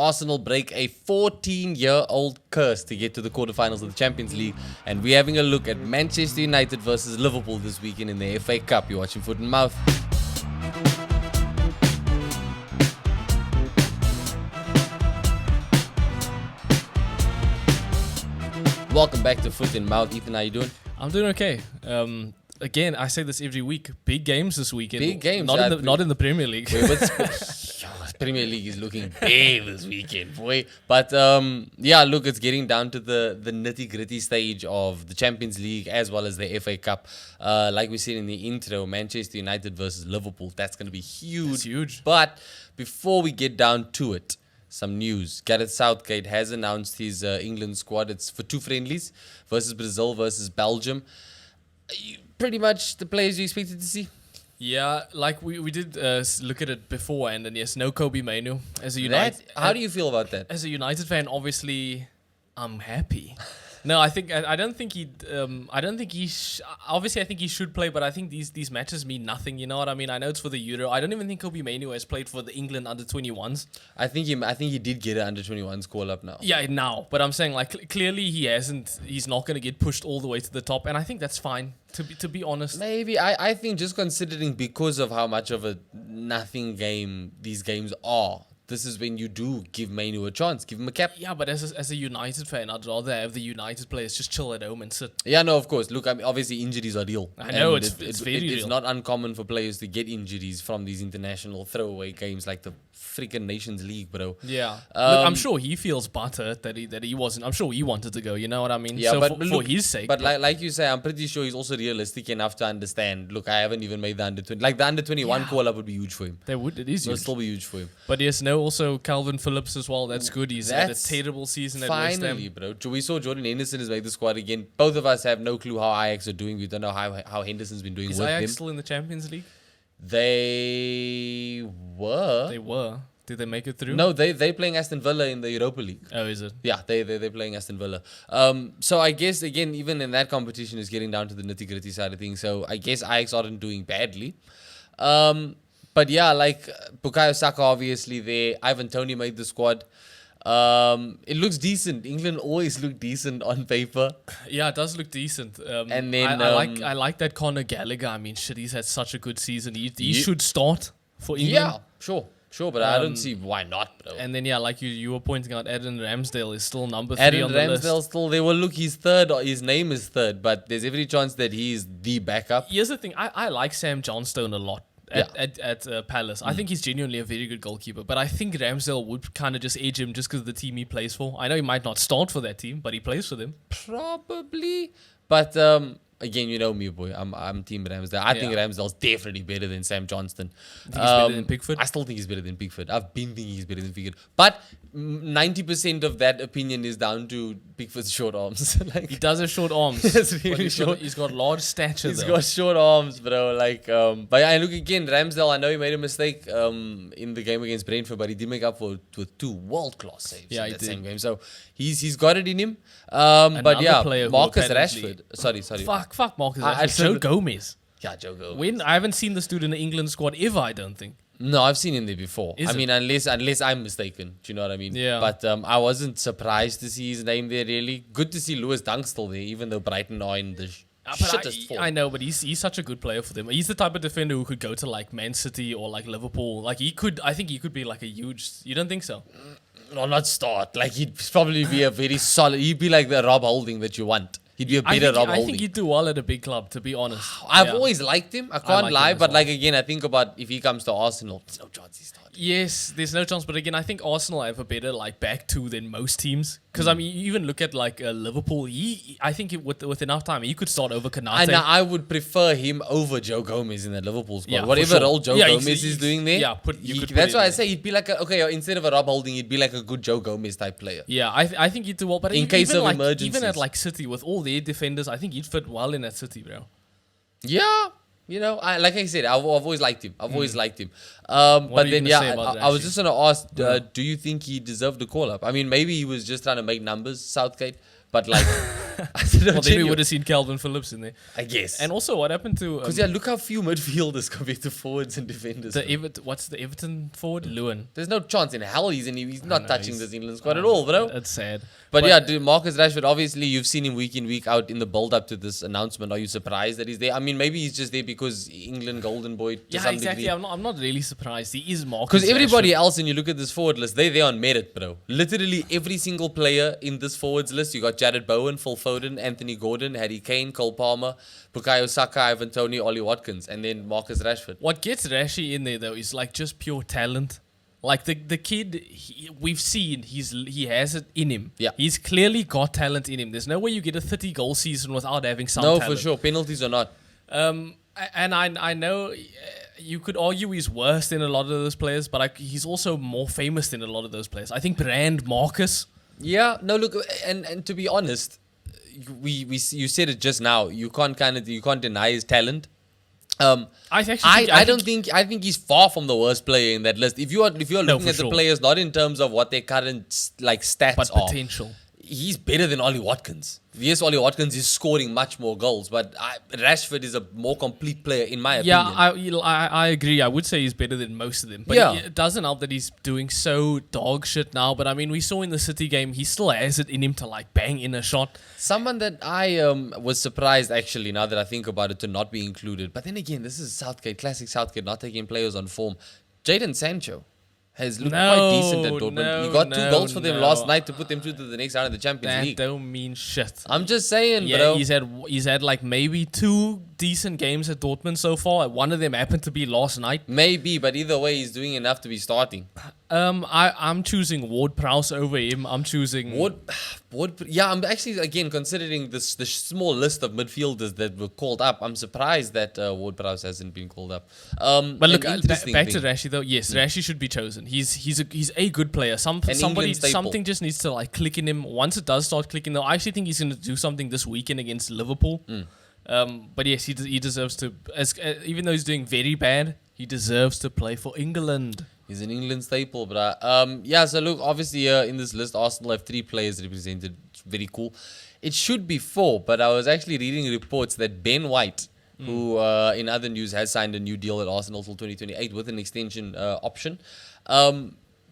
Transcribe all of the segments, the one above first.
Arsenal break a 14-year-old curse to get to the quarterfinals of the Champions League. And we're having a look at Manchester United versus Liverpool this weekend in the FA Cup. You're watching Foot and Mouth. Welcome back to Foot and Mouth. Ethan, how you doing? I'm doing okay. Again, I say this every week. Big games this weekend. Big games. Not in the Premier League. Premier League is looking big this weekend, boy. But look, it's getting down to the nitty-gritty stage of the Champions League as well as the FA Cup. Like we said in the intro, Manchester United versus Liverpool. That's going to be huge. It's huge. But before we get down to it, some news. Gareth Southgate has announced his England squad. It's for two friendlies versus Brazil versus Belgium. Pretty much the players you expected to see. Yeah, like we did look at it before, and then yes, no Kobe Mainoo as a United. How do you feel about that? As a United fan, obviously, I'm happy. No, I don't think he. Obviously, I think he should play, but I think these matches mean nothing. You know what I mean? I know it's for the Euro. I don't even think Kobe Mainoo has played for the England under-21s. I think he did get an under-21s call up now. Yeah, now. But I'm saying like clearly he hasn't. He's not going to get pushed all the way to the top, and I think that's fine. To be honest, maybe I think just considering because of how much of a nothing game these games are. This is when you do give Mainoo a chance, give him a cap. Yeah, but as a United fan, I'd rather have the United players just chill at home and sit. Yeah, no, of course. Look, I mean, obviously injuries are real. I know, it's very real. It's not uncommon for players to get injuries from these international throwaway games like the freaking Nations League, bro. Yeah. Look, I'm sure he feels buttered that he wasn't. I'm sure he wanted to go, you know what I mean? Yeah, so but for his sake. But like you say, I'm pretty sure he's also realistic enough to understand, look, I haven't even made the under-20. Like the under-21 call-up would be huge for him. It is huge. It'll still be huge for him. But yes, no, also Calvin Phillips as well. That's good. He's had a terrible season at West Ham. Finally, bro. We saw Jordan Henderson has made the squad again. Both of us have no clue how Ajax are doing. We don't know how Henderson's been doing with him. Ajax still in the Champions League? They were. Did they make it through? No, they playing Aston Villa in the Europa League. Oh, is it? Yeah, they're playing Aston Villa. So I guess again, even in that competition, is getting down to the nitty gritty side of things. So I guess Ajax aren't doing badly. But yeah, like Bukayo Saka obviously there. Ivan Toney made the squad. It looks decent. England always look decent on paper. Yeah, it does look decent. And then I like that Conor Gallagher. I mean, shit, he's had such a good season. He should start for England. Yeah, sure, but I don't see why not, bro. And then yeah, like you were pointing out, Aaron Ramsdale is still number 3 on the list. Aaron Ramsdale still there. Well, look, he's third. His name is third, but there's every chance that he's the backup. Here's the thing. I like Sam Johnstone a lot. At Palace. I think he's genuinely a very good goalkeeper, but I think Ramsdale would kind of just edge him just because of the team he plays for. I know he might not start for that team, but he plays for them. Probably. But again, you know me, boy. I'm Team Ramsdale. I think Ramsdale's definitely better than Sam Johnston. Think he's better than Pickford? I still think he's better than Pickford. I've been thinking he's better than Pickford. But 90% of that opinion is down to Pickford's short arms. Like, he does have short arms. It's really short. He's got large stature. He's got short arms, bro. Like, but yeah, look again, Ramsdale. I know he made a mistake in the game against Brentford, but he did make up with 2 world-class saves in that same game. So he's got it in him. But yeah, Marcus Rashford. Sorry. Fuck Marcus Rashford. Joe Gomez. Yeah, Joe Gomez. I haven't seen this dude in the England squad ever, I don't think. No, I've seen him there before. Unless I'm mistaken. Do you know what I mean? Yeah. But I wasn't surprised to see his name there, really. Good to see Lewis Dunk still there, even though Brighton are in the shittest form. I know, but he's such a good player for them. He's the type of defender who could go to like Man City or like Liverpool. Like I think he could be like a huge... You don't think so? No, not start. Like he'd probably be a very solid... He'd be like the Rob Holding that you want. He'd be a better Rob Holding. I think he'd do well at a big club, to be honest. I've always liked him. I can't lie. But like again, I think about if he comes to Arsenal, there's no chance he's starting. Yes, there's no chance. But again, I think Arsenal have a better like back two than most teams. Because I mean, you even look at like Liverpool. I think with enough time, he could start over Konate. And I would prefer him over Joe Gomez in the Liverpool squad. Whatever role Joe Gomez is doing there. Yeah, that's why I say he'd be like instead of a Rob Holding, he'd be like a good Joe Gomez type player. Yeah, I think he'd do well. But in case of emergencies, even at like City with all their defenders, I think he'd fit well in that City, bro. Yeah. You know, like I said, I've always liked him. But then, I was just going to ask, do you think he deserved the call-up? I mean, maybe he was just trying to make numbers, Southgate. But, like, I said, no, Well, then we genuine. would have seen Calvin Phillips in there. I guess. And also, what happened to Because look how few midfielders compared to forwards and defenders. what's the Everton forward? Lewin. There's no chance in hell he's not know, touching he's- this England squad at all, bro. That's sad. But yeah, dude, Marcus Rashford, obviously you've seen him week in, week out in the build up to this announcement. Are you surprised that he's there? I mean, maybe he's just there because England golden boy to Yeah, some exactly. degree. I'm not really surprised. He is Marcus. Because everybody Rashford. else, when you look at this forward list, they're there on merit, bro. Literally every single player in this forwards list, you got Jared Bowen, Phil Foden, Anthony Gordon, Harry Kane, Cole Palmer, Bukayo Saka, Ivan Toney, Ollie Watkins, and then Marcus Rashford. What gets Rashi in there though is like just pure talent. Like the kid, we've seen he has it in him. Yeah. He's clearly got talent in him. There's no way you get a 30 goal season without having some No, talent. for sure. Penalties or not. And I know you could argue he's worse than a lot of those players, but he's also more famous than a lot of those players. I think Brand Marcus. Yeah, no, look, and to be honest, you said it just now. You can't deny his talent. I think he's far from the worst player in that list. If you're looking at the players not in terms of what their current stats but are, potential. He's better than Ollie Watkins. Yes, Ollie Watkins is scoring much more goals, but Rashford is a more complete player in my opinion. Yeah, I agree. I would say he's better than most of them. But it doesn't help that he's doing so dog shit now. But I mean, we saw in the City game, he still has it in him to like bang in a shot. Someone that I was surprised actually, now that I think about it, to not be included. But then again, this is Southgate, classic Southgate, not taking players on form. Jadon Sancho has looked quite decent at Dortmund. He got 2 goals for them last night to put them through to the next round of the Champions League. That don't mean shit. I'm just saying, bro. He's had like maybe 2 decent games at Dortmund so far. One of them happened to be last night. Maybe, but either way, he's doing enough to be starting. I'm choosing Ward-Prowse over him. I'm choosing Ward. Yeah, I'm actually again considering the small list of midfielders that were called up. I'm surprised that Ward-Prowse hasn't been called up. But look, back to Rashi though. Yes, Rashi should be chosen. He's a good player. Something just needs to like click in him. Once it does start clicking, though, I actually think he's going to do something this weekend against Liverpool. But yes, he deserves to. Even though he's doing very bad, he deserves to play for England. He's an England staple, but yeah. So look, obviously in this list, Arsenal have 3 players represented. It's very cool. It should be 4, but I was actually reading reports that Ben White, who in other news has signed a new deal at Arsenal till 2028 with an extension option.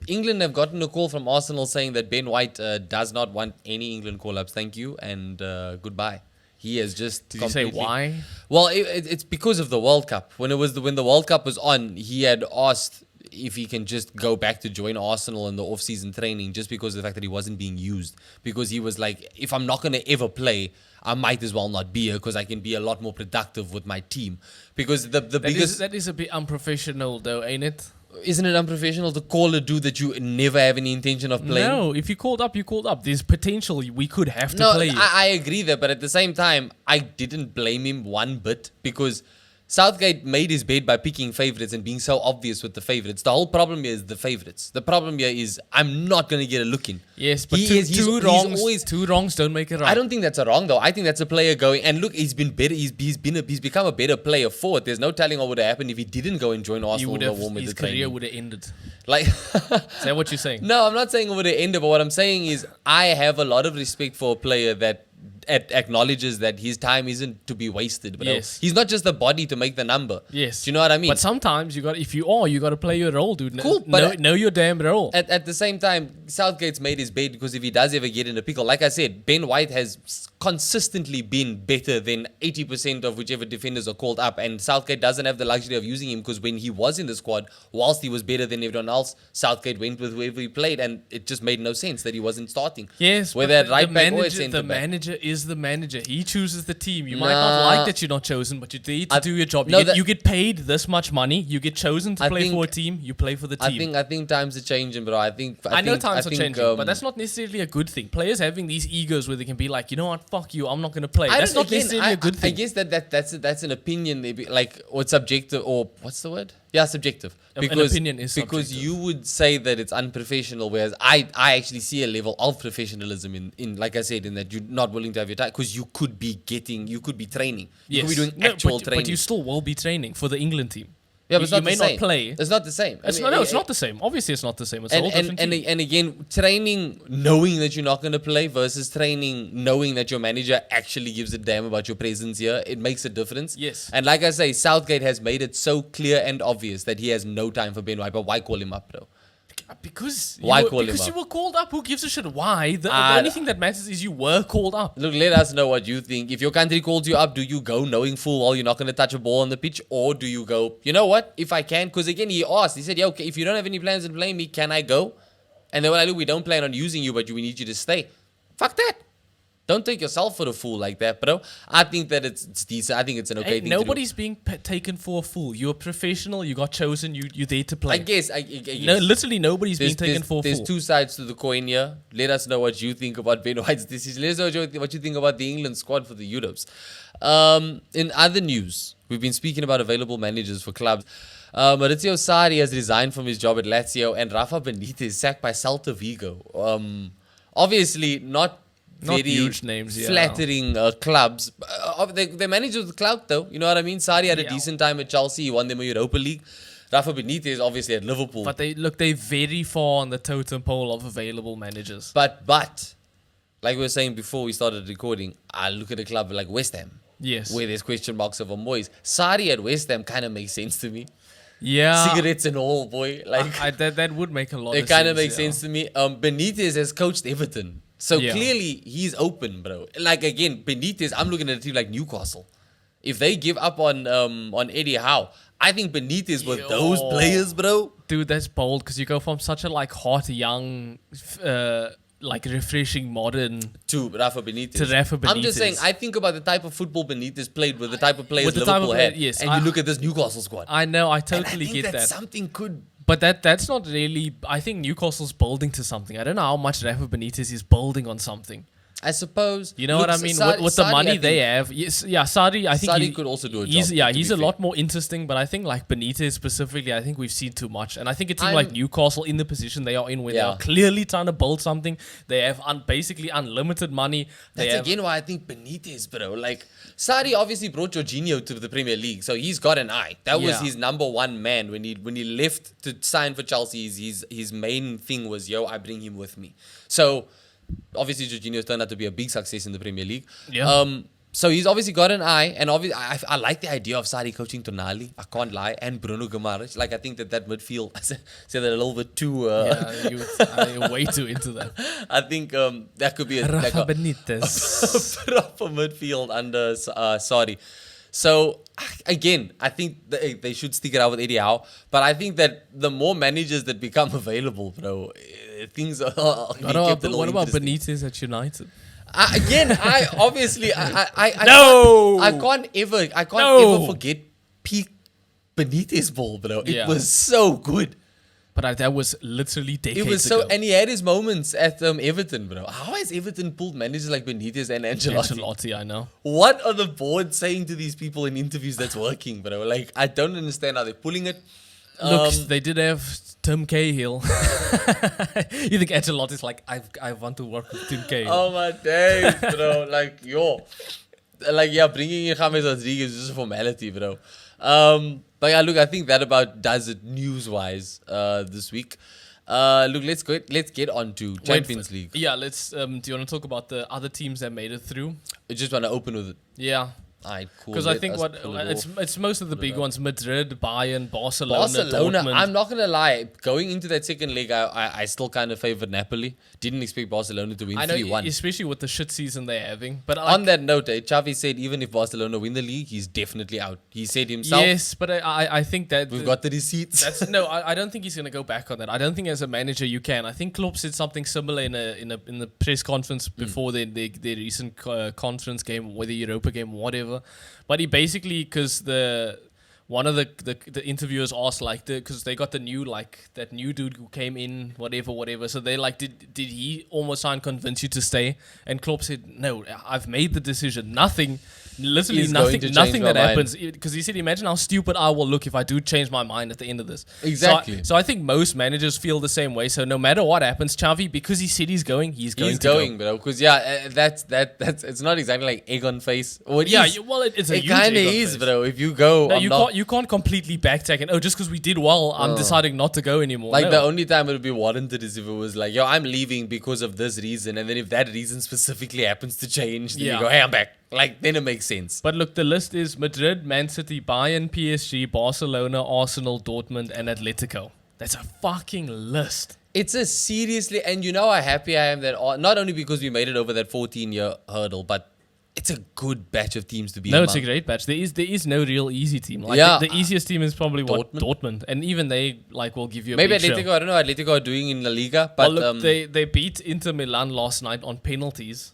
England have gotten a call from Arsenal saying that Ben White does not want any England call-ups. Thank you and goodbye. He has just. Did you say why? Well, it's because of the World Cup. When the World Cup was on, he had asked if he can just go back to join Arsenal in the off-season training, just because of the fact that he wasn't being used. Because he was like, if I'm not going to ever play, I might as well not be here because I can be a lot more productive with my team. Because that is a bit unprofessional though, ain't it? Isn't it unprofessional to call a dude that you never have any intention of playing? No, if you called up, you called up. There's potential we could have to play. I agree there, but at the same time, I didn't blame him one bit because Southgate made his bed by picking favourites and being so obvious with the favourites. The whole problem here is the favourites. The problem here is I'm not going to get a look in. Yes, but two wrongs don't make it right. I don't think that's a wrong though. I think that's a player going, and look, he's been better. He's become a better player forward. There's no telling what would have happened if he didn't go and join Arsenal. His career would have ended. Like, is that what you're saying? No, I'm not saying it would have ended. But what I'm saying is I have a lot of respect for a player that acknowledges that his time isn't to be wasted. But yes. He's not just a body to make the number. Yes. Do you know what I mean? But sometimes you got to play your role, dude. Cool, but know your damn role. At the same time, Southgate's made his bed because if he does ever get in a pickle, like I said, Ben White has consistently been better than 80% of whichever defenders are called up, and Southgate doesn't have the luxury of using him because when he was in the squad, whilst he was better than everyone else, Southgate went with whoever he played, and it just made no sense that he wasn't starting. Yes, whether at right back or at centre the back. manager is the manager. He chooses the team. You might not like that you're not chosen, but you're there to do your job. You get paid this much money. You get chosen to play for a team. You play for the team. I think times are changing, bro. I know times are changing, but that's not necessarily a good thing. Players having these egos where they can be like, you know what, fuck you, I'm not going to play. That's not necessarily a good thing. I guess that's an opinion, like, or subjective, or what's the word? Yeah, subjective. Because an opinion is subjective. Because you would say that it's unprofessional, whereas I actually see a level of professionalism in like I said, in that you're not willing to have your time because you could be training. You could be doing actual training. But you still will be training for the England team. Yeah, but it's you not may the same. not play. It's not the same. It's not the same. Obviously, it's not the same. It's a whole different team. And again, training knowing that you're not going to play versus training knowing that your manager actually gives a damn about your presence here, it makes a difference. Yes. And like I say, Southgate has made it so clear and obvious that he has no time for Ben White. But why call him up, though? Because Why you call him up? you were called up. Who gives a shit? Why? The only thing that matters is you were called up. Look, let us know what you think. If your country calls you up, do you go knowing full well you're not going to touch a ball on the pitch? Or do you go, you know what, if I can? Because again, he asked, he said, yeah, okay, if you don't have any plans on playing me, can I go? And they were like, look, we don't plan on using you, but we need you to stay. Fuck that. Don't take yourself for a fool like that, bro. I think that it's decent. I think it's an okay thing to do. Nobody's being taken for a fool. You're a professional. You got chosen. You're there to play. I guess. No, literally nobody's being taken for a fool. There's two sides to the coin here. Let us know what you think about Ben White's decision. Let us know what you think about the England squad for the Euros. In other news, we've been speaking about available managers for clubs. Maurizio Sarri has resigned from his job at Lazio, and Rafa Benitez sacked by Celta Vigo. Obviously, not very huge names, flattering clubs. They managed with clout, though. You know what I mean? Sarri had a decent time at Chelsea. He won them a Europa League. Rafa Benitez, obviously, at Liverpool. But they're very far on the totem pole of available managers. But like we were saying before we started recording, I look at a club like West Ham. Yes. Where there's question marks over Moyes. Sarri at West Ham kind of makes sense to me. Yeah. Cigarettes and all, boy. Like that would make a lot of sense. It kind of makes sense to me. Benitez has coached Everton. So Yeah. clearly he's open, bro. Like again, Benitez, I'm looking at a team like Newcastle. If they give up on Eddie Howe, I think Benitez with those players, bro. Dude, that's bold because you go from such a hot, young, refreshing, modern To Rafa Benitez. I'm just saying, I think about the type of football Benitez played with the type of players Liverpool had. Yes, and you look at this Newcastle squad. I know, I totally and I think get that. Something could. But that's not really. I think Newcastle's building to something. I don't know how much Rafa Benitez is building on something. I suppose. You know what I mean? With the money they have. Yes, yeah, Sarri, I think Sarri could also do a job. He's a lot more interesting, but I think like Benitez specifically, I think we've seen too much. And I think a team like Newcastle in the position they are in where they are clearly trying to build something. They have basically unlimited money. That's again why I think Benitez, bro. Like, Sarri obviously brought Jorginho to the Premier League, so he's got an eye. That was his number one man when he left to sign for Chelsea. His main thing was, I bring him with me. So obviously Jorginho turned out to be a big success in the Premier League. Yeah. So he's obviously got an eye, and obviously I like the idea of Sarri coaching Tonali. I can't lie, and Bruno Guimaraes. Like I think that midfield, I said that a little bit too. You're way too into that. I think that could be Rafa Benitez. a proper midfield under Sarri. So again, I think they should stick it out with Eddie Howe. But I think that the more managers that become available, bro, things are. What about Benitez at United? I can't ever forget peak Benitez ball, bro. It was so good. But that was literally decades It was ago. and he had his moments at Everton, bro. How has Everton pulled managers like Benitez and Ancelotti? I know. What are the boards saying to these people in interviews that's working, bro? Like, I don't understand how they're pulling it. Look, they did have Tim Cahill. You think Ancelotti's like, I want to work with Tim Cahill. Oh my days, bro. Bringing in James Rodriguez is just a formality, bro. But yeah, look, I think that about does it news-wise this week. Look, let's get on to Champions League. Yeah, let's. Do you want to talk about the other teams that made it through? I just want to open with it. Yeah. Alright, cool. Because I think it's most of the big ones: Madrid, Bayern, Barcelona. Dortmund. I'm not gonna lie. Going into that second leg, I still kind of favored Napoli. Didn't expect Barcelona to win 3-1. Especially with the shit season they're having. But on that note, Xavi said even if Barcelona win the league, he's definitely out. He said himself. Yes, but I think that we've got the receipts. I don't think he's gonna go back on that. I don't think as a manager you can. I think Klopp said something similar in the press conference before their recent conference game, or the Europa game, whatever. But he basically, because one of the interviewers asked because they got the new that new dude who came in, whatever. So they did he almost try and convince you to stay? And Klopp said, no, I've made the decision. Nothing literally He's going to nothing change that my mind. happens. Because he said, imagine how stupid I will look if I do change my mind at the end of this. Exactly. So I think most managers feel the same way. So no matter what happens, Xavi, because he said he's going, he's going. Bro. Because that's it's not exactly like egg on face. Or it is. Well, it's a It huge kind of egg on is, face. bro. If you go, No, you can't completely backtrack and just because we did well, I'm deciding not to go anymore. Like No. the only time it would be warranted is if it was like, yo, I'm leaving because of this reason, and then if that reason specifically happens to change, then you go, hey, I'm back. Like then it makes sense. But look, the list is Madrid, Man City, Bayern, PSG, Barcelona, Arsenal, Dortmund, and Atletico. That's a fucking list. It's a seriously, and you know how happy I am that not only because we made it over that 14-year hurdle, but it's a good batch of teams to be No, among. it's a great batch. There is no real easy team. Like Yeah. the easiest team is probably Dortmund. Dortmund, and even they will give you a Maybe big Atletico. show. I don't know how Atletico are doing in La Liga, but Well, look, they beat Inter Milan last night on penalties.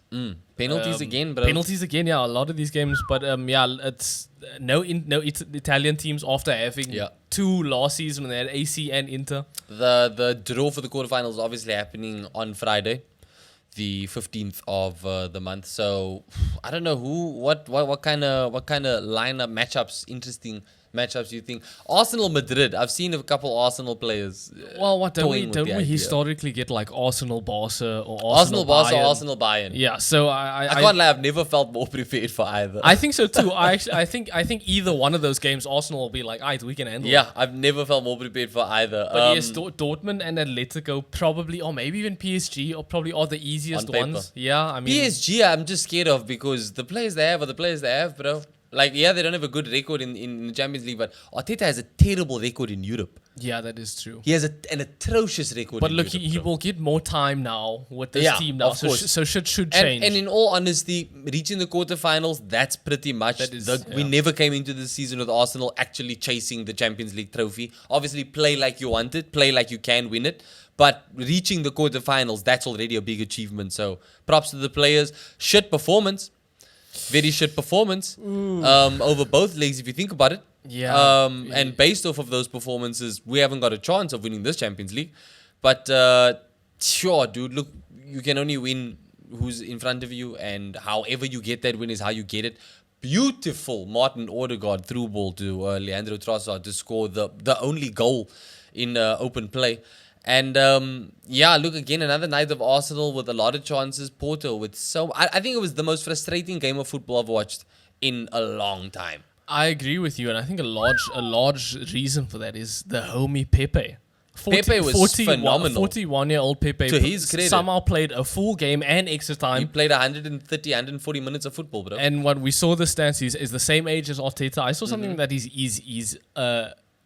penalties again, bro. Penalties again, yeah. A lot of these games, but it's no Italian teams after having two last season when they had AC and Inter. The draw for the quarterfinals is obviously happening on Friday, the 15th of the month. So I don't know what kind of lineup matchups, interesting matchups you think. Arsenal Madrid. I've seen a couple Arsenal players. Well, what don't toying with the we idea. historically get like Arsenal Barca or Arsenal Barca, Bayern? Arsenal Bayern. Yeah, so I can't lie. I've never felt more prepared for either. I think so too. I think either one of those games, Arsenal will be like, "Alright, we can handle." Yeah, I've never felt more prepared for either. But yes, Dortmund and Atletico probably, or maybe even PSG, or probably are the easiest On paper. ones. Yeah, I mean, PSG, I'm just scared of because the players they have are the players they have, bro. Like, yeah, they don't have a good record in the Champions League, but Arteta has a terrible record in Europe. yeah, that is true. He has an atrocious record. But in look, Europe, he bro. will get more time now with this Yeah, team now, of so course. should And, change. and in all honesty, reaching the quarterfinals, that's pretty much. We never came into the season with Arsenal actually chasing the Champions League trophy. Obviously, play like you want it, play like you can win it. But reaching the quarterfinals, that's already a big achievement. So props to the players. Shit performance. Very shit performance over both legs, if you think about it. Yeah. And based off of those performances, we haven't got a chance of winning this Champions League. But sure, dude, look, you can only win who's in front of you, and however you get that win is how you get it. Beautiful Martin Odegaard through ball to Leandro Trossard to score the only goal in open play. And look, again, another night of Arsenal with a lot of chances. Porto with I think it was the most frustrating game of football I've watched in a long time. I agree with you, and I think a large reason for that is the homie Pepe. Pepe was phenomenal. 41-year-old Pepe To his credit. somehow played a full game and extra He time. played 130, 140 minutes of football, bro. And what we saw the stats is the same age as Arteta. I saw something that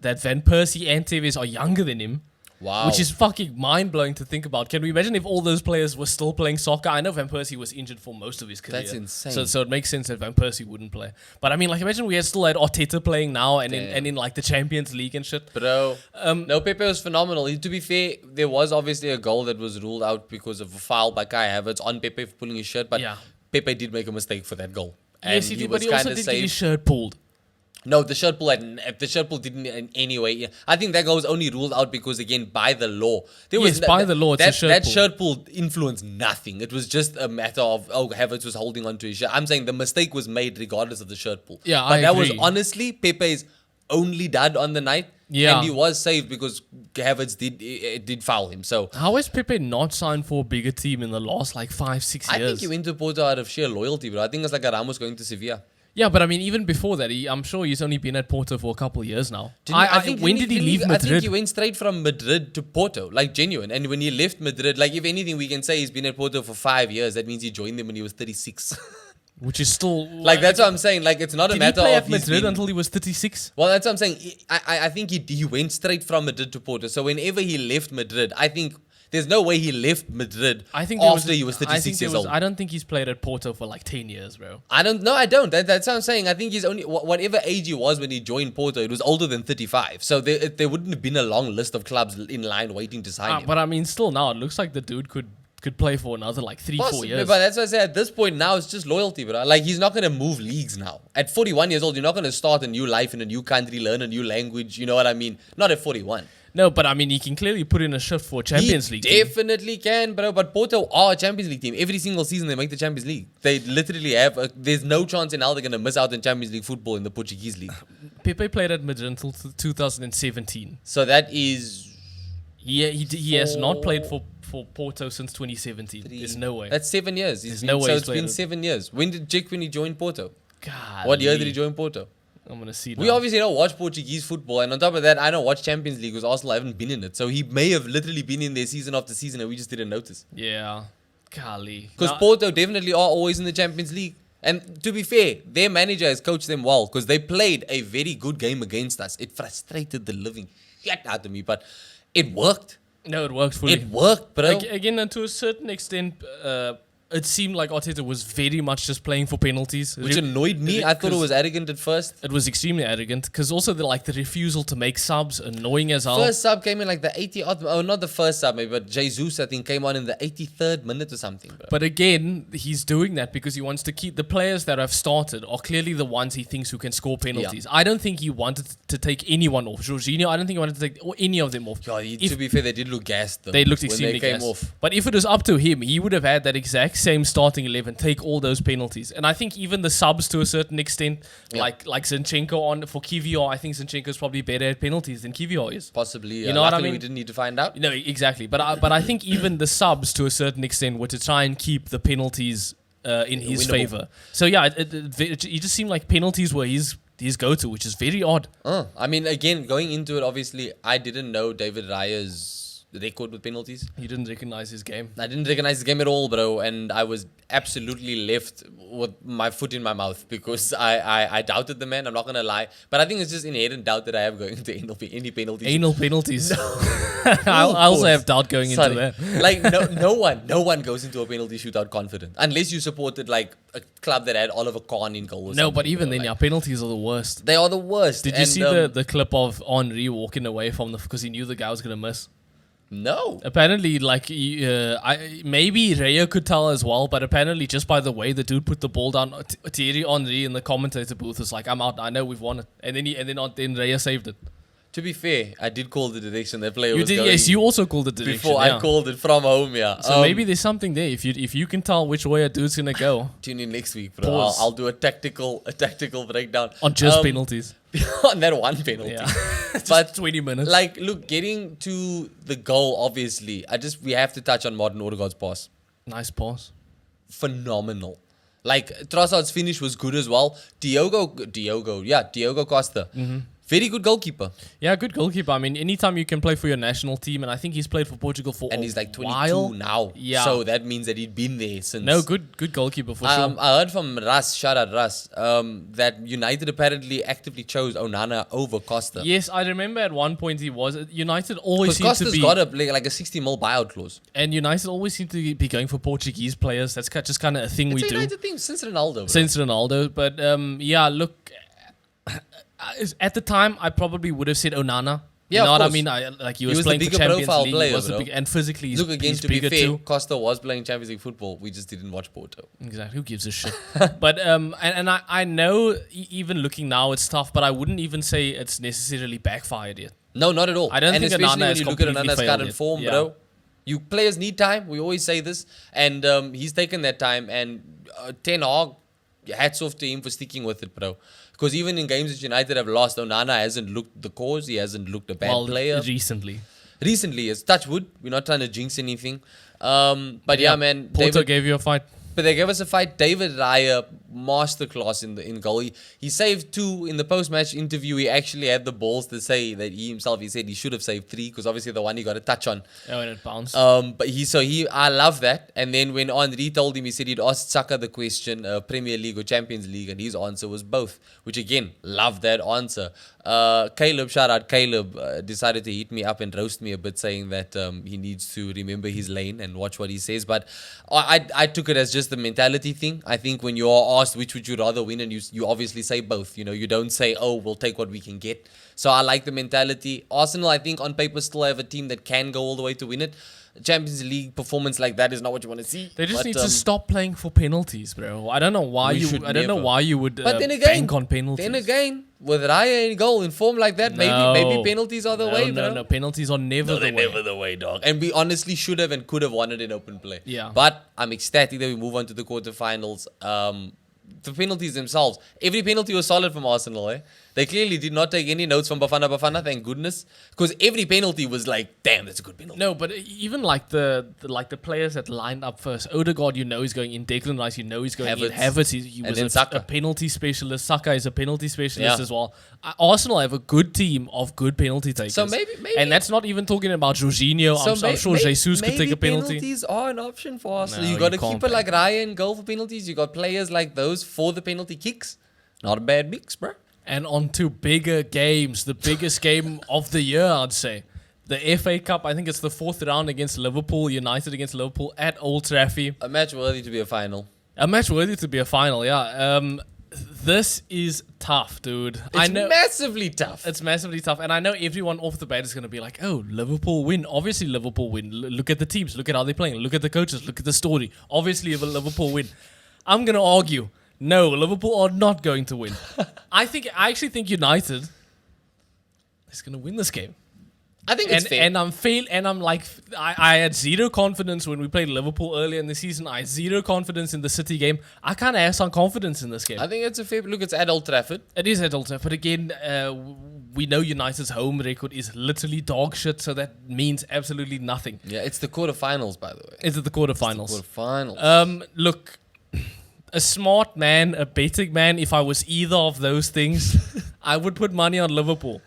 that Van Persie and Tevez are younger than him. Wow. Which is fucking mind-blowing to think about. Can we imagine if all those players were still playing soccer? I know Van Persie was injured for most of his career. That's insane. So it makes sense that Van Persie wouldn't play. But I mean, like, imagine we still had Arteta playing now and in like the Champions League and shit. Bro, no, Pepe was phenomenal. To be fair, there was obviously a goal that was ruled out because of a foul by Kai Havertz on Pepe for pulling his shirt. But Pepe did make a mistake for that goal. And Yes, he did, but he also did get his shirt pulled. No, the shirt pull didn't in any way. I think that goal was only ruled out because, again, by the law. By the law, it's a shirt pull. That shirt pull influenced nothing. It was just a matter of, Havertz was holding onto his shirt. I'm saying the mistake was made regardless of the shirt pull. Yeah, but that agree. was honestly Pepe's only dud on the night. Yeah. And he was saved because Havertz did foul him. So How has Pepe not signed for a bigger team in the last like 5-6 years? I think he went to Porto out of sheer loyalty, bro. I think it's like a Ramos going to Sevilla. Yeah, but I mean, even before that, I'm sure he's only been at Porto for a couple of years now. When did he leave Madrid? I think he went straight from Madrid to Porto, like genuine. And when he left Madrid, like if anything, we can say he's been at Porto for 5 years. That means he joined them when he was 36. Which is still... Like, that's what I'm saying. Like, it's not a matter Did he play of at Madrid until he was 36? Well, that's what I'm saying. I think he went straight from Madrid to Porto. So whenever he left Madrid, I think... There's no way he left Madrid after he was 36 years old. I don't think he's played at Porto for like 10 years, bro. I don't. That's what I'm saying. I think he's only... Whatever age he was when he joined Porto, it was older than 35. So there wouldn't have been a long list of clubs in line waiting to sign him. But I mean, still now, it looks like the dude could could play for another like 3-4 years. But that's why I say at this point now it's just loyalty, bro. Like he's not gonna move leagues now. At 41 years old, you're not gonna start a new life in a new country, learn a new language. You know what I mean? Not at 41. No, but I mean he can clearly put in a shift for Champions League. Definitely can, bro. But Porto are a Champions League team. Every single season they make the Champions League. They literally have. There's no chance in hell they're gonna miss out on Champions League football in the Portuguese league. Pepe played at Madrid until 2017. So that is. He has not played for Porto since 2017. There's no way. That's 7 years. There's no way. So it's been 7 years. When did he join Porto? God. What year did he join Porto? I'm gonna see. We obviously don't watch Portuguese football, and on top of that, I don't watch Champions League because Arsenal haven't been in it. So he may have literally been in there season after season, and we just didn't notice. Yeah, golly. Because Porto definitely are always in the Champions League. And to be fair, their manager has coached them well because they played a very good game against us. It frustrated the living shit out of me, but it worked. No, it worked fully. It worked, bro. Again, and to a certain extent, it seemed like Arteta was very much just playing for penalties. Which annoyed me. I thought it was arrogant at first. It was extremely arrogant because also the refusal to make subs, annoying as hell. First sub came in like the 80th. Oh, not the first sub maybe, but Jesus I think came on in the 83rd minute or something, bro. But again, he's doing that because he wants to keep the players that have started are clearly the ones he thinks who can score penalties. Yeah. I don't think he wanted to take anyone off. Jorginho, I don't think he wanted to take any of them off. Yeah, to be fair, they did look gassed though. They looked extremely gassed. Off. But if it was up to him, he would have had that exact same starting 11, take all those penalties. And I think even the subs to a certain extent, like Zinchenko for Kivior, I think Zinchenko is probably better at penalties than Kivior is. Possibly. You know what I mean? We didn't need to find out. No, exactly. But I think even the subs to a certain extent were to try and keep the penalties in his favor. So yeah, it just seemed like penalties were his go-to, which is very odd. I mean, again, going into it, obviously, I didn't know David Raya's record with penalties. You didn't recognize his game. I didn't recognize his game at all, bro, and I was absolutely left with my foot in my mouth because I doubted the man. I'm not gonna lie, but I think it's just inherent doubt that I have going into any penalties. Anal penalties. I also have doubt going into that. Like no one goes into a penalty shootout confident unless you supported like a club that had Oliver Kahn in goal. No, but even then, penalties are the worst. They are the worst. Did you see the clip of Henry walking away from because he knew the guy was gonna miss? No. Apparently, maybe Raya could tell as well, but apparently just by the way the dude put the ball down, Thierry Henry in the commentator booth was like, "I'm out. I know we've won it," and then Raya saved it. To be fair, I did call the direction that player was going. Yes, you also called the direction. Before I called it from home, yeah. So maybe there's something there. If you can tell which way a dude's gonna go. Tune in next week, bro. I'll do a tactical breakdown. On just penalties. On that one penalty. Yeah. But 20 minutes. Like, look, getting to the goal, obviously, we have to touch on Martin Odegaard's pass. Nice pass. Phenomenal. Like, Trossard's finish was good as well. Diogo Costa. Mm-hmm. Very good goalkeeper. Yeah, good goalkeeper. I mean, anytime you can play for your national team, and I think he's played for Portugal for and he's like 22 while. now. Yeah. So that means that he'd been there since. No, good goalkeeper for sure. I heard from Russ, shout out Russ, that United apparently actively chose Onana over Costa. Yes, I remember at one point United always seemed Costa's to be... got like a 60 mil buyout clause. And United always seem to be going for Portuguese players. That's just kind of a thing we do. It's a United thing since Ronaldo. Bro. Since Ronaldo. But yeah, look... At the time, I probably would have said Onana. Yeah, you know what I course. mean? He was playing for Champions League. Player, and physically, look again. He's to be fair, too. Costa was playing Champions League football. We just didn't watch Porto. Exactly. Who gives a shit? But I know even looking now, it's tough. But I wouldn't even say it's necessarily backfired yet. No, not at all. I don't think especially Onana when you look at Onana's current form, bro. You players need time. We always say this, and he's taken that time. And Ten Hag, hats off to him for sticking with it, bro. Because even in games that United have lost, Onana hasn't looked the cause. He hasn't looked a bad player. Recently, it's touch wood. We're not trying to jinx anything. But yeah, man. Porto gave you a fight. But they gave us a fight. David Raya, masterclass in goal. He saved 2 in the post-match interview. He actually had the balls to say that he said he should have saved 3 because obviously the one he got a touch on. Oh, and it bounced. But I love that. And then when Henry told him, he said he'd asked Saka the question, Premier League or Champions League, and his answer was both. Which again, love that answer. Caleb, shout out Caleb, decided to hit me up and roast me a bit, saying that he needs to remember his lane and watch what he says. But I took it as just the mentality thing. I think when you are asked which would you rather win, and you obviously say both. You don't say, oh, we'll take what we can get. So I like the mentality. Arsenal, I think on paper still have a team that can go all the way to win it. Champions League performance like that is not what you want to see. They just need to stop playing for penalties, bro. I don't know why you would but then again, bank on penalties. Then again, with Raya in goal in form like that, maybe penalties are the way, bro. No, penalties are never the way. Never the way, dog. And we honestly should have and could have won it in open play. Yeah. But I'm ecstatic that we move on to the quarterfinals. The penalties themselves, every penalty was solid from Arsenal. They clearly did not take any notes from Bafana, thank goodness, because every penalty was like, damn, that's a good penalty. No, but even like the players that lined up first, Odegaard, he's going in. Declan Rice, he's going in. Havertz, he was a penalty specialist. Saka is a penalty specialist as well. Arsenal have a good team of good penalty takers. So maybe, and that's not even talking about Jorginho. I'm sure Jesus could take a penalty. Penalties are an option for Arsenal. You got a keeper like Raya in goal for penalties. You got players like those for the penalty kicks. Not a bad mix, bro. And on to bigger games. The biggest game of the year, I'd say. The FA Cup, I think it's the 4th round against Liverpool. United against Liverpool at Old Trafford. A match worthy to be a final. Yeah. This is tough, dude. It's massively tough. It's massively tough. And I know everyone off the bat is going to be like, oh, Liverpool win. Obviously, Liverpool win. Look at the teams. Look at how they're playing. Look at the coaches. Look at the story. Obviously, Liverpool win. I'm going to argue. No, Liverpool are not going to win. I actually think United is going to win this game. I think it's fair. I had zero confidence when we played Liverpool earlier in the season. I had zero confidence in the City game. I kind of have some confidence in this game. I think it's a fair look. It's at Old Trafford. It is at Old Trafford. But again, we know United's home record is literally dog shit, so that means absolutely nothing. Yeah, it's the quarterfinals, by the way. It's the quarterfinals. Look. A smart man, a betting man, if I was either of those things, I would put money on Liverpool.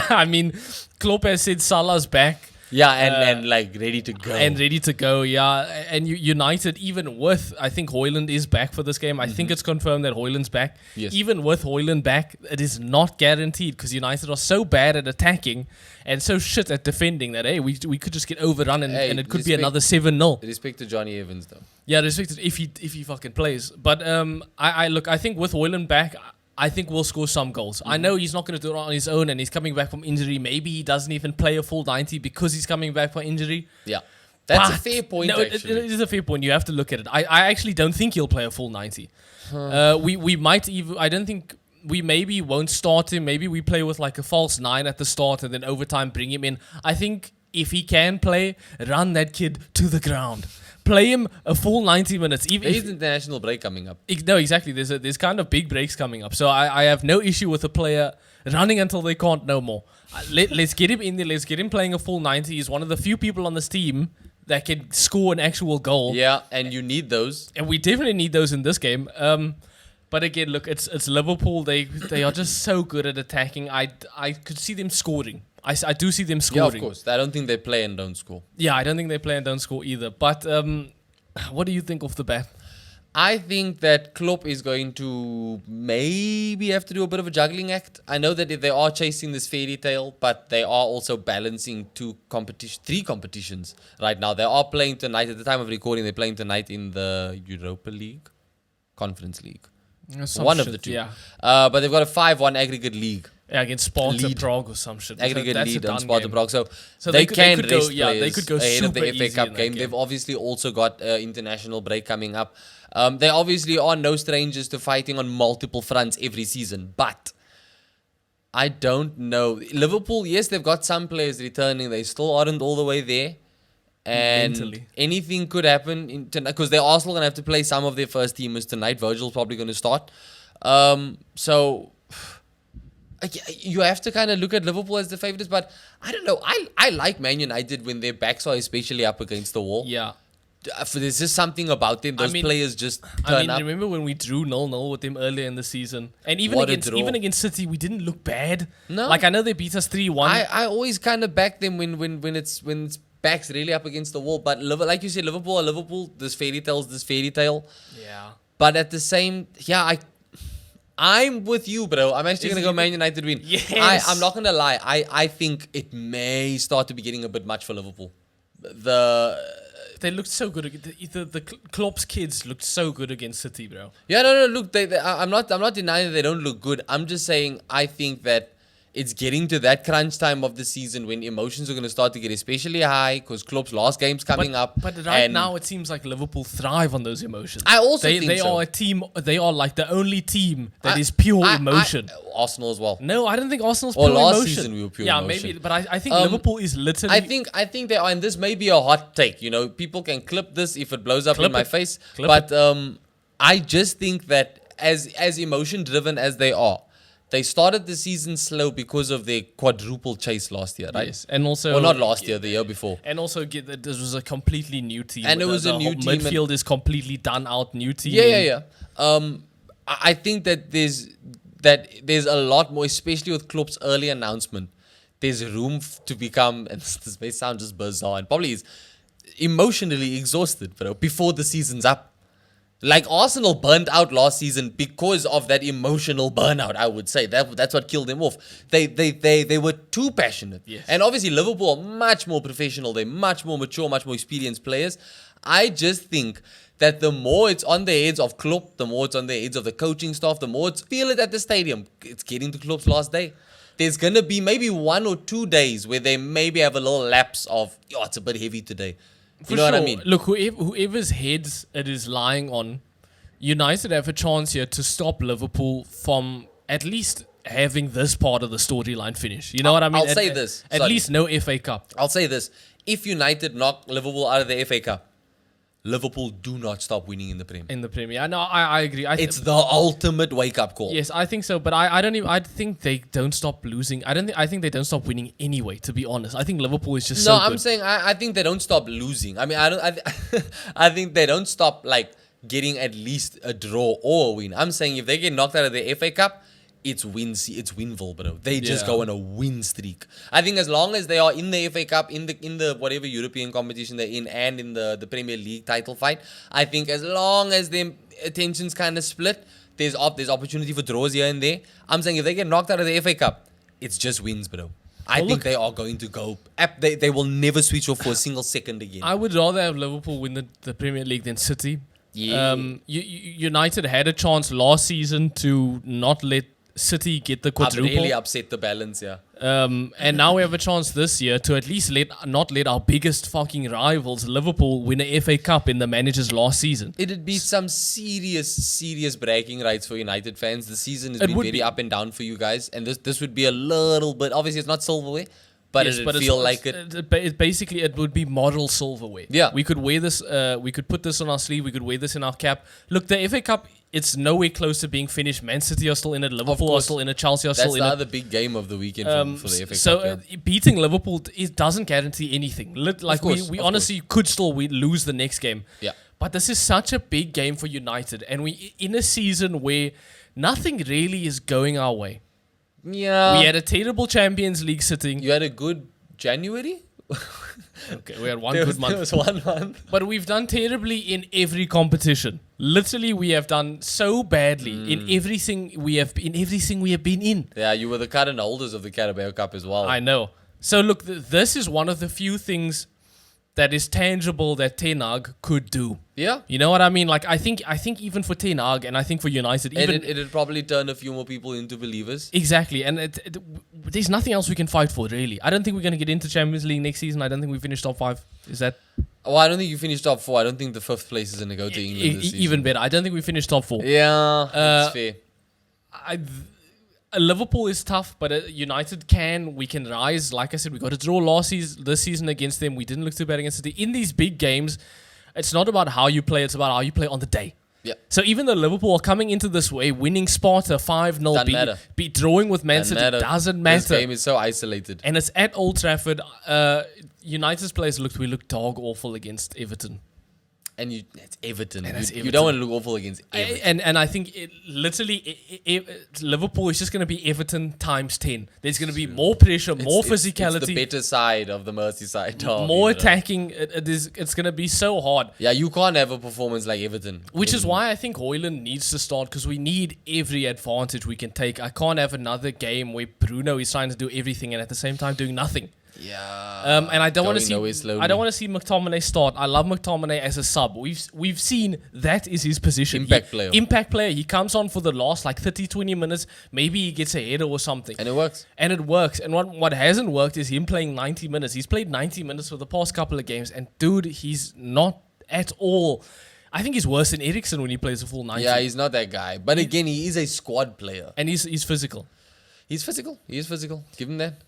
I mean, Klopp has said Salah's back. Yeah, and ready to go. And United, even with, I think Højlund is back for this game. I think it's confirmed that Højlund's back. Yes. Even with Højlund back, it is not guaranteed because United are so bad at attacking and so shit at defending that, hey, we could just get overrun and it could be another 7-0. Respect to Johnny Evans, though. Yeah, respect to if he fucking plays. But I think with Højlund back, I think we'll score some goals. I know he's not going to do it on his own and he's coming back from injury. Maybe he doesn't even play a full 90 because he's coming back from injury. Yeah. That's a fair point, no, actually. It is a fair point. You have to look at it. I actually don't think he'll play a full 90. We might even... I don't think... We maybe won't start him. Maybe we play with like a false 9 at the start and then over time bring him in. I think if he can play, run that kid to the ground. Play him a full 90 minutes. There's an international break coming up. No, exactly. There's kind of big breaks coming up. So I have no issue with a player running until they can't no more. Let's get him in there. Let's get him playing a full 90. He's one of the few people on this team that can score an actual goal. Yeah, and you need those. And we definitely need those in this game. But again, look, it's Liverpool. They are just so good at attacking. I could see them scoring. I do see them scoring. Yeah, of course. I don't think they play and don't score. Yeah, I don't think they play and don't score either. But what do you think off the bat? I think that Klopp is going to maybe have to do a bit of a juggling act. I know that they are chasing this fairy tale, but they are also balancing three competitions right now. They are playing tonight. At the time of recording, they're playing tonight in the Europa League, Conference League. One of the two. Yeah. But they've got a 5-1 aggregate league. Yeah, against Sparta Prague or some shit. Aggregate lead on Sparta Prague. So they can rest players they could go ahead of the FA Cup game. They've obviously also got international break coming up. They obviously are no strangers to fighting on multiple fronts every season. But I don't know. Liverpool, yes, they've got some players returning. They still aren't all the way there. And mentally, anything could happen because they're also going to have to play some of their first teamers tonight. Virgil's probably going to start. So you have to kind of look at Liverpool as the favourites. But I don't know. I like Man United when their backs are especially up against the wall. Yeah. There's just something about them. Those players just turn up. Remember when we drew 0-0 with them earlier in the season? And even against City, we didn't look bad. No. Like, I know they beat us 3-1. I always kind of back them when it's backs really up against the wall. But like you said, Liverpool, this fairy tale. Yeah. But at the same, I'm with you, bro. I'm actually going to go Man United win. Yes. I'm not going to lie. I think it may start to be getting a bit much for Liverpool. They looked so good. The Klopp's kids looked so good against City, bro. Yeah, no. Look, I'm not denying that they don't look good. I'm just saying I think that it's getting to that crunch time of the season when emotions are going to start to get especially high because Klopp's last game's coming up. But right now it seems like Liverpool thrive on those emotions. I also think they so. are a team. They are like the only team that is pure emotion. Arsenal as well. No, I don't think Arsenal's pure last emotion. Season we were pure emotion. Maybe, but I think Liverpool is literally. I think they are, and this may be a hot take. You know, people can clip this if it blows up in my face. But I just think that as emotion driven as they are. They started the season slow because of their quadruple chase last year, right? Yes, and also... Well, not last year, the year before. And also, this was a completely new team. And it was a new team. Midfield is completely done out, new team. Yeah. I think that there's a lot more, especially with Klopp's early announcement. There's room to become, and this may sound just bizarre, and probably is emotionally exhausted, bro, before the season's up. Like Arsenal burnt out last season because of that emotional burnout. I would say that's what killed them off. They were too passionate, yes. And obviously Liverpool are much more professional. They're much more mature, much more experienced players. I just think that the more it's on the heads of Klopp, the more it's on the heads of the coaching staff, the more it's feel it at the stadium. It's getting to Klopp's last day. There's gonna be maybe 1 or 2 days where they maybe have a little lapse of it's a bit heavy today. You know what I mean? Look, whoever's heads it is lying on, United have a chance here to stop Liverpool from at least having this part of the storyline finish. You know what I mean? I'll say this. At least no FA Cup. I'll say this. If United knock Liverpool out of the FA Cup, Liverpool do not stop winning in the Premier. In the Premier. No, I agree. It's the ultimate wake-up call. Yes, I think so. But I don't even... I think they don't stop losing. I think they don't stop winning anyway, to be honest. I think Liverpool is just so good. No, I'm saying I think they don't stop losing. I mean, I think they don't stop, like, getting at least a draw or a win. I'm saying if they get knocked out of the FA Cup, it's Winville, bro. They just go on a win streak. I think as long as they are in the FA Cup, in the whatever European competition they're in, and in the Premier League title fight, I think as long as their attention's kind of split, there's opportunity for draws here and there. I'm saying if they get knocked out of the FA Cup, it's just wins, bro. I think they are going to go. They will never switch off for a single second again. I would rather have Liverpool win the Premier League than City. Yeah. United had a chance last season to not let City get the quadruple. Really upset the balance, yeah. And now we have a chance this year to at least not let our biggest fucking rivals, Liverpool, win a FA Cup in the manager's last season. It'd be some serious bragging rights for United fans. The season has been very up and down for you guys, and this would be a little bit. Obviously, it's not silverware. But yes, it'd feel like it. Basically, it would be model silverware. Yeah. We could wear this, we could put this on our sleeve, we could wear this in our cap. Look, the FA Cup, it's nowhere close to being finished. Man City are still in it, Liverpool are still in it, Chelsea are still in it. That's the other big game of the weekend for the FA Cup. So beating Liverpool doesn't guarantee anything. We honestly could still lose the next game. Yeah. But this is such a big game for United. And we in a season where nothing really is going our way. Yeah. We had a terrible Champions League sitting. You had a good January? Okay, we had one good month. There was 1 month. But we've done terribly in every competition. Literally, we have done so badly in everything we have been in. Yeah, you were the current holders of the Carabao Cup as well. I know. So look, this is one of the few things that is tangible that Ten Hag could do. Yeah. You know what I mean? Like, I think even for Ten Hag and I think for United, it'd probably turn a few more people into believers. Exactly. And there's nothing else we can fight for, really. I don't think we're going to get into Champions League next season. I don't think we finished top 5. Is that... Oh, I don't think you finished top 4. I don't think the 5th place is going to go to England this season. Even better. I don't think we finished top 4. Yeah, that's fair. Liverpool is tough, but United we can rise. Like I said, we got a draw this season against them. We didn't look too bad against City. In these big games, it's not about how you play, it's about how you play on the day. Yeah. So even though Liverpool are coming into this way, winning Sparta 5-0, be drawing with Man City, doesn't matter. This game is so isolated. And it's at Old Trafford. United's players looked dog awful against Everton. And it's Everton. You don't want to look awful against Everton. And I think Liverpool is just going to be Everton times 10. There's going to be more pressure, more physicality. It's the better side of the Merseyside derby. More attacking. It's going to be so hard. Yeah, you can't have a performance like Everton. Which is why I think Højlund needs to start, because we need every advantage we can take. I can't have another game where Bruno is trying to do everything and at the same time doing nothing. Yeah. And I don't want to Going nowhere see. slowly. I don't want to see McTominay start. I love McTominay as a sub. We've seen that is his position. Impact player. He comes on for the last like 30, 20 minutes. Maybe he gets a header or something. And it works. And what hasn't worked is him playing 90 minutes. He's played 90 minutes for the past couple of games, and dude, he's not at all. I think he's worse than Eriksen when he plays a full 90. Yeah, he's not that guy. But again, he is a squad player. And he's physical. He's physical. He is physical. Give him that.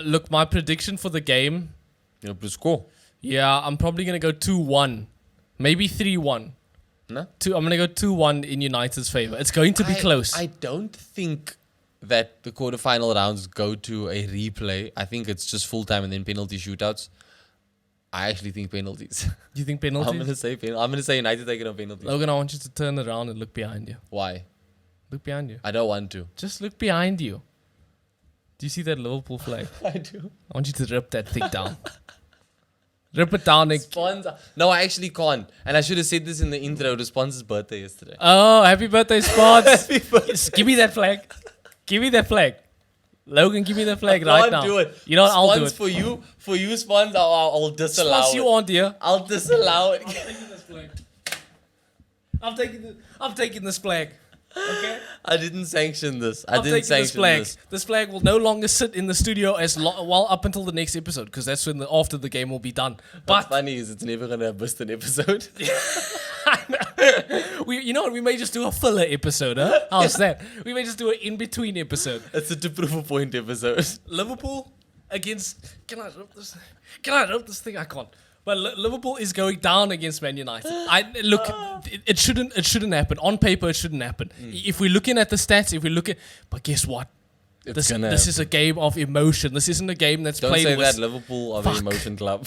Look, my prediction for the game. You know, to score. Yeah, I'm probably going to go 2-1. Maybe 3-1. No? I'm going to go 2-1 in United's favour. It's going to be close. I don't think that the quarterfinal rounds go to a replay. I think it's just full time and then penalty shootouts. I actually think penalties. You think penalties? I'm gonna say United taking on penalties. Logan, I want you to turn around and look behind you. Why? Look behind you. I don't want to. Just look behind you. Do you see that Liverpool flag? I do. I want you to rip that thing down. Rip it down. Sponsor. No, I actually can't. And I should have said this in the intro. It was Sponsor's birthday yesterday. Oh, happy birthday, Spons. Happy birthday. Just give me that flag. Give me that flag. Logan, give me the flag right now. I can't do it. You know what? I'll do it. For you, Spons, I'll disallow Spons, it. you aren't here. I'll disallow it. I'm taking this flag. I'm taking this flag. Okay. I didn't sanction this. I'm taking this flag. This flag will no longer sit in the studio well up until the next episode, because that's when after the game will be done. What's funny is it's never gonna have missed an episode. I know. You know what? We may just do a filler episode, huh? How's that? We may just do an in-between episode. It's a to prove a point episode. Liverpool against. Can I rip this? Can I rip this thing? I can't. But Liverpool is going down against Man United. It shouldn't happen. On paper, it shouldn't happen. If we're looking at the stats, but guess what? This is a game of emotion. This isn't a game that's Don't played say with... that Liverpool are the emotion club.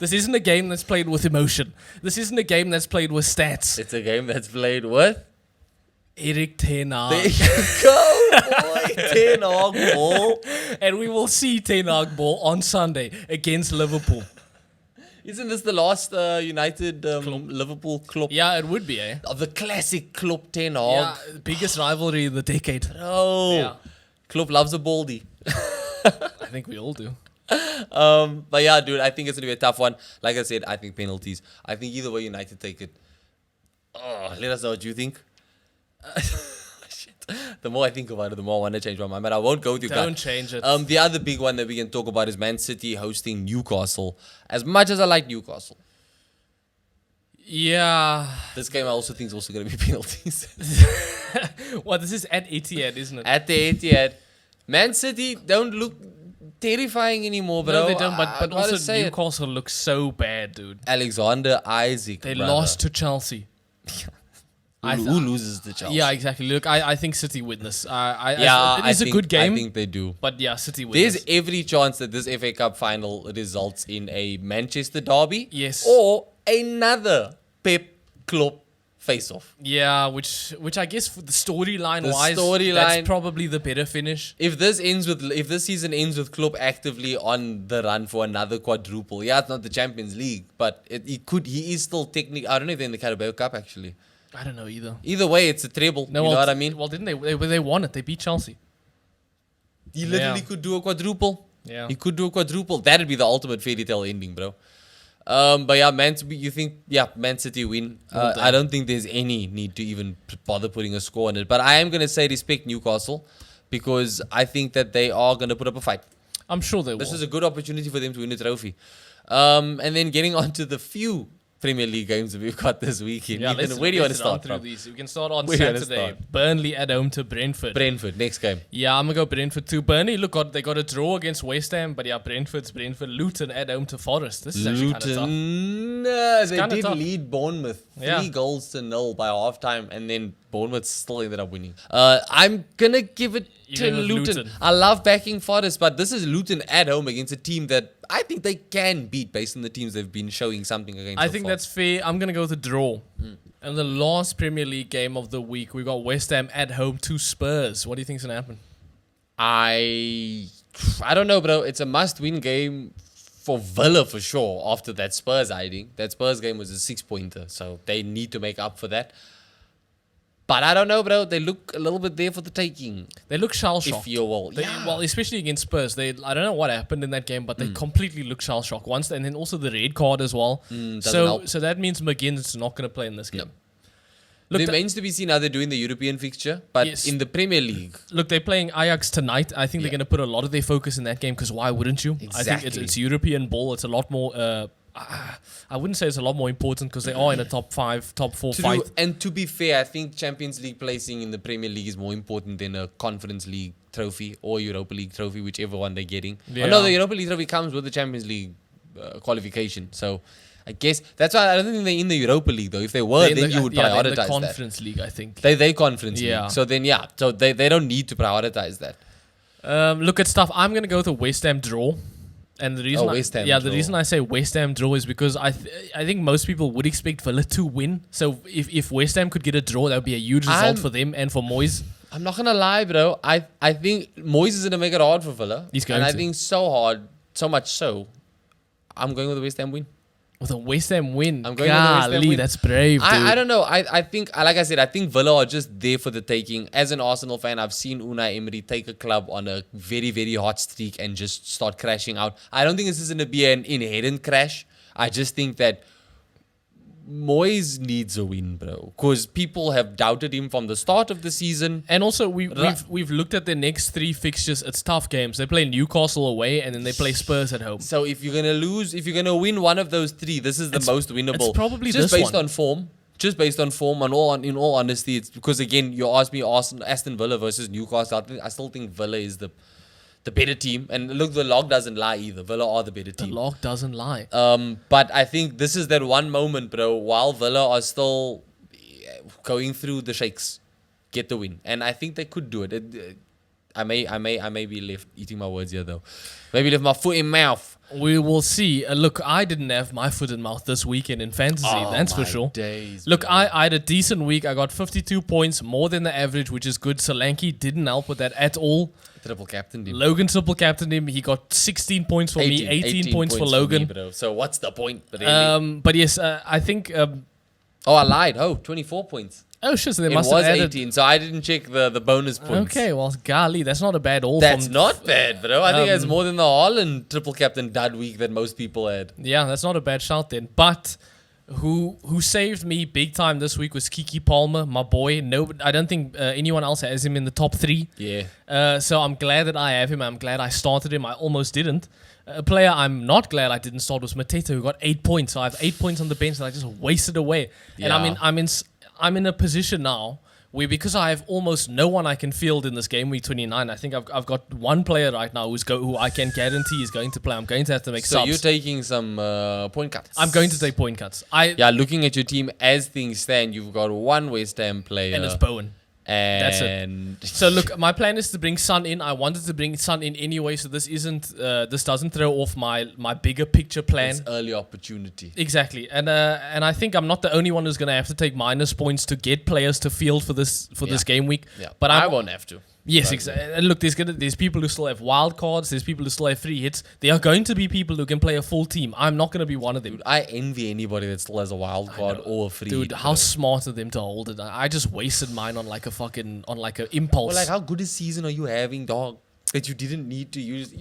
This isn't a game that's played with emotion. This isn't a game that's played with stats. It's a game that's played with... Erik ten Hag. There you go, boy. Ten Hag ball. And we will see Ten Hag ball on Sunday against Liverpool. Isn't this the last United Liverpool club? Yeah, it would be, eh? Of the classic club Ten Hag. Yeah, biggest rivalry in the decade. Oh, Yeah. Club loves a baldy. I think we all do. But yeah, dude, I think it's gonna be a tough one. Like I said, I think penalties. I think either way, United take it. Oh, let us know what you think. Shit. The more I think about it, the more I want to change my mind. But I won't go with you. Don't change it. The other big one that we can talk about is Man City hosting Newcastle. As much as I like Newcastle, Yeah. this game I also think is also going to be penalties. Well, this is at Etihad, isn't it? At the Etihad, Man City don't look terrifying anymore, bro. No, they don't. But I gotta also say it. Newcastle looks so bad, dude. Alexander Isaac. They brother. lost to Chelsea. Who loses the Chelsea? Yeah, exactly. Look, I think City win this. Yeah, it is a good game. I think they do. But yeah, City win There's this. every chance that this FA Cup final results in a Manchester derby. Yes. Or another Pep Klopp face-off. Yeah, which I guess for the storyline wise, storyline- that's probably the better finish. If this season ends with Klopp actively on the run for another quadruple, yeah, it's not the Champions League, but he is still technically. I don't know if they're in the Carabao Cup actually. I don't know either. Either way, it's a treble. No, you know what I mean? Well, didn't they won it? They beat Chelsea. He literally could do a quadruple. Yeah. He could do a quadruple. That'd be the ultimate fairy tale ending, bro. But yeah, Man City win. I don't think there's any need to even bother putting a score on it. But I am going to say respect Newcastle because I think that they are going to put up a fight. I'm sure they will. This is a good opportunity for them to win a trophy. And then getting on to the few Premier League games that we've got this weekend. Yeah, Ethan, where do you want to start through from? these? We can start on Where do you wanna Saturday. start? Burnley at home to Brentford. Brentford, next game. Yeah, I'm going to go Brentford too. Burnley, look, they got a draw against West Ham, but yeah, Brentford's Brentford. Luton at home to Forest. This is actually kind of tough. Luton, they kinda did tough. lead Bournemouth 3 Yeah. goals to 0 by halftime, and then Bournemouth still ended up winning. I'm gonna give it You're to going with Luton. Luton. I love backing Forest, but this is Luton at home against a team that I think they can beat based on the teams they've been showing something against. I so think far. that's fair. I'm going to go with a draw. And the last Premier League game of the week, we got West Ham at home to Spurs. What do you think's going to happen? I don't know, bro. It's a must-win game for Villa for sure. After that Spurs hiding, that Spurs game was a 6-pointer, so they need to make up for that. But I don't know, bro. They look a little bit there for the taking. They look shell-shocked. If you will. Well, especially against Spurs. I don't know what happened in that game, but they completely look shell-shocked once. And then also the red card as well. So that means McGinn's not going to play in this game. No. Look, it remains to be seen how they do in the European fixture. But in the Premier League... Look, they're playing Ajax tonight. I think they're going to put a lot of their focus in that game because why wouldn't you? Exactly. I think it's European ball. It's a lot more... I wouldn't say it's a lot more important because they are in a top 4 fight. And to be fair, I think Champions League placing in the Premier League is more important than a Conference League trophy or Europa League trophy, whichever one they're getting. Yeah. Oh, no, the Europa League trophy comes with the Champions League qualification. So I guess that's why I don't think they're in the Europa League though. If they were, then you would prioritize that. The Conference League, I think. They Conference League. So then, so they don't need to prioritize that. Look at stuff. I'm going to go with a West Ham draw. And the reason, the reason I say West Ham draw is because I think most people would expect Villa to win. So if West Ham could get a draw, that would be a huge result for them and for Moyes. I'm not gonna lie, bro. I think Moyes is gonna make it hard for Villa. He's going to. I think so hard, so much so. I'm going with the West Ham win. With a West Ham win. I'm going with the West Ham win. That's brave, dude. I don't know. I think, like I said, I think Villa are just there for the taking. As an Arsenal fan, I've seen Unai Emery take a club on a very, very hot streak and just start crashing out. I don't think this is going to be an inherent crash. I just think that Moyes needs a win, bro. Because people have doubted him from the start of the season. And also, we've looked at the next 3 fixtures. It's tough games. They play Newcastle away, and then they play Spurs at home. So if you're gonna win one of those 3, this is the most winnable. It's probably just this based one. on form. Just based on form, in all honesty, it's because again, you asked me Aston Villa versus Newcastle. I still think Villa is the better team. And look, the log doesn't lie either. Villa are the better team. The log doesn't lie. But I think this is that one moment, bro, while Villa are still going through the shakes, get the win. And I think they could do it. I may be left eating my words here, though. Maybe left my foot in mouth. We will see. Look, I didn't have my foot in mouth this weekend in fantasy. That's for sure. Look, I had a decent week. I got 52 points, more than the average, which is good. Solanke didn't help with that at all. Triple captained him. Logan triple captained him. He got 16 points for me, 18 points for Logan. Me, so what's the point? Really? But yes, I think... I lied. 24 points. Oh, shit. So they it must was have added 18, so I didn't check the bonus points. Okay, well, golly, that's not a bad all. That's not bad, bro. I think that's more than the Haaland triple captain dud week that most people had. Yeah, that's not a bad shout then. But who saved me big time this week was Kiki Palmer, my boy. No, I don't think anyone else has him in the top 3. Yeah. So I'm glad that I have him. I'm glad I started him. I almost didn't. A player I'm not glad I didn't start was Mateta, who got 8 points. So I have 8 points on the bench that I just wasted away. Yeah. And I'm in a position now where, because I have almost no one I can field in this game week 29, I think I've got one player right now who I can guarantee is going to play. I'm going to have to make subs. So you're taking some point cuts. I'm going to take point cuts. Looking at your team as things stand, you've got one West Ham player. And it's Bowen. That's it. So look, my plan is to bring Son in. I wanted to bring Son in anyway, so this doesn't throw off my bigger picture plan. It's early opportunity. Exactly, and I think I'm not the only one who's going to have to take minus points to get players to field for this game week. Yeah, but I won't have to. Yes, exactly. And look, there's people who still have wild cards. There's people who still have free hits. There are going to be people who can play a full team. I'm not going to be one of them. Dude, I envy anybody that still has a wild card or a free hit. Dude, how smart of them to hold it. I just wasted mine on like a impulse. Well, like, how good a season are you having, dog? That you didn't need to use.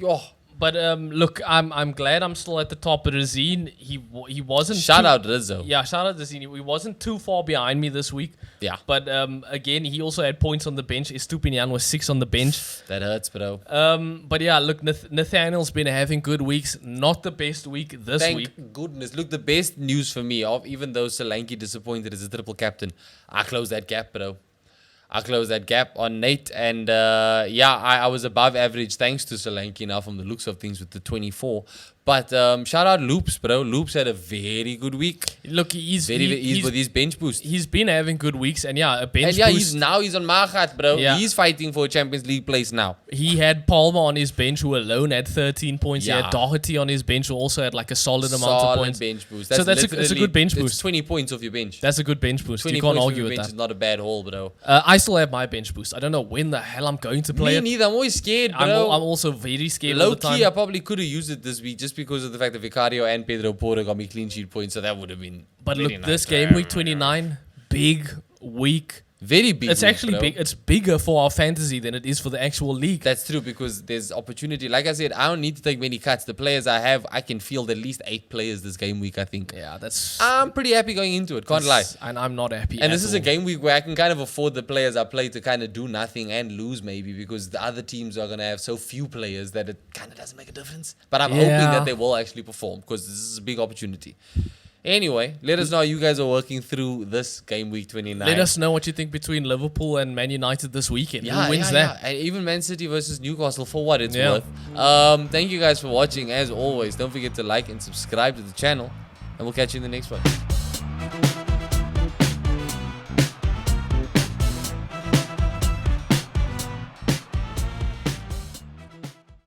But look, I'm glad I'm still at the top. But Razine, he wasn't. Shout out Rizzo. Yeah, shout out Razine. He wasn't too far behind me this week. Yeah. But again, he also had points on the bench. Estupinian was 6 on the bench. That hurts, bro. But yeah, look, Nathaniel's been having good weeks. Not the best week this week. Thank goodness. Look, the best news for me, even though Solanke disappointed as a triple captain, I closed that gap, bro. I closed that gap on Nate, and I was above average thanks to Solanke now from the looks of things with the 24. But shout out Loops, bro. Loops had a very good week. Look, he's with his bench boost. He's been having good weeks, and a bench boost. He's on Magat, bro. Yeah. He's fighting for a Champions League place now. He had Palmer on his bench, who alone had 13 points. Yeah. He had Doherty on his bench, who also had like a solid amount of points. Bench boost. That's a good bench boost. It's 20 points off your bench. That's a good bench boost. You can't argue with that. It's not a bad haul, bro. I still have my bench boost. I don't know when the hell I'm going to play it. Me neither. I'm always scared, bro. I'm also very scared all the time. Low-key, I probably could have used it this week just because of the fact that Vicario and Pedro Porto got me clean sheet points, so that would have been. But look, nice. This game week 29, big week. Very big. It's actually big. It's bigger for our fantasy than it is for the actual league. That's true, because there's opportunity. Like I said, I don't need to take many cuts. The players I have, I can field at least 8 players this game week, I think. Yeah, I'm pretty happy going into it. Can't lie. And I'm not happy. And this is a game week where I can kind of afford the players I play to kind of do nothing and lose maybe, because the other teams are going to have so few players that it kind of doesn't make a difference. But I'm hoping that they will actually perform, because this is a big opportunity. Anyway, let us know how you guys are working through this game week 29. Let us know what you think between Liverpool and Man United this weekend. Who wins that? And even Man City versus Newcastle, for what it's worth. Thank you guys for watching. As always, don't forget to like and subscribe to the channel, and we'll catch you in the next one.